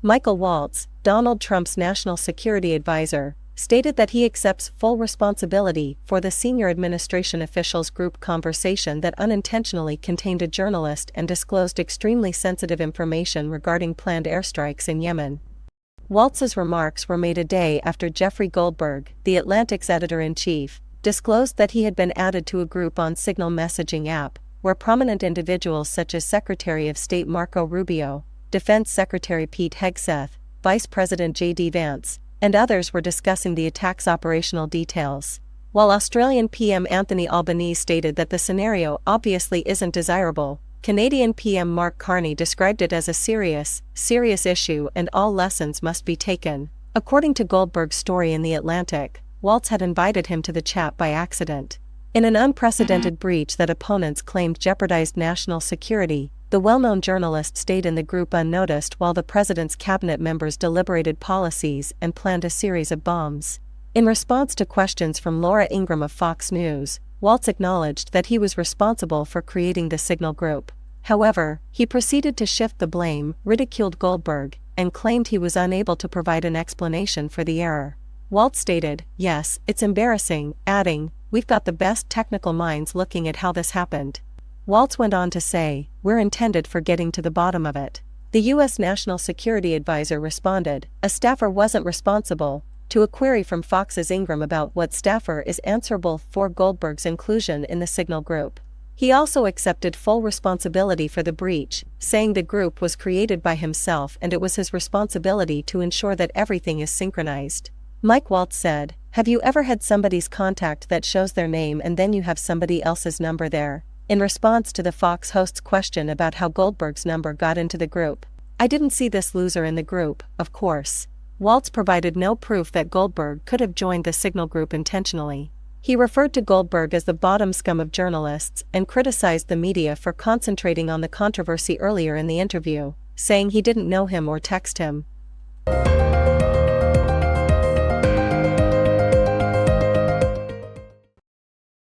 Michael Waltz, Donald Trump's national security advisor, stated that he accepts full responsibility for the senior administration officials' group conversation that unintentionally contained a journalist and disclosed extremely sensitive information regarding planned airstrikes in Yemen. Waltz's remarks were made a day after Jeffrey Goldberg, The Atlantic's editor-in-chief, disclosed that he had been added to a group on Signal messaging app, where prominent individuals such as Secretary of State Marco Rubio, Defense Secretary Pete Hegseth, Vice President JD Vance, and others were discussing the attack's operational details. While Australian PM Anthony Albanese stated that the scenario obviously isn't desirable, Canadian PM Mark Carney described it as a serious issue and all lessons must be taken. According to Goldberg's story in The Atlantic, Waltz had invited him to the chat by accident. In an unprecedented breach that opponents claimed jeopardized national security, the well-known journalist stayed in the group unnoticed while the president's cabinet members deliberated policies and planned a series of bombs. In response to questions from Laura Ingraham of Fox News, Waltz acknowledged that he was responsible for creating the Signal group. However, he proceeded to shift the blame, ridiculed Goldberg, and claimed he was unable to provide an explanation for the error. Waltz stated, "Yes, it's embarrassing," adding, "We've got the best technical minds looking at how this happened." Waltz went on to say, "We're intended for getting to the bottom of it." The U.S. National Security Advisor responded, "A staffer wasn't responsible," to a query from Fox's Ingraham about what staffer is answerable for Goldberg's inclusion in the Signal group. He also accepted full responsibility for the breach, saying the group was created by himself and it was his responsibility to ensure that everything is synchronized. Mike Waltz said, "Have you ever had somebody's contact that shows their name and then you have somebody else's number there?" In response to the Fox host's question about how Goldberg's number got into the group, "I didn't see this loser in the group, of course." Waltz provided no proof that Goldberg could have joined the Signal group intentionally. He referred to Goldberg as the bottom scum of journalists and criticized the media for concentrating on the controversy earlier in the interview, saying he didn't know him or text him.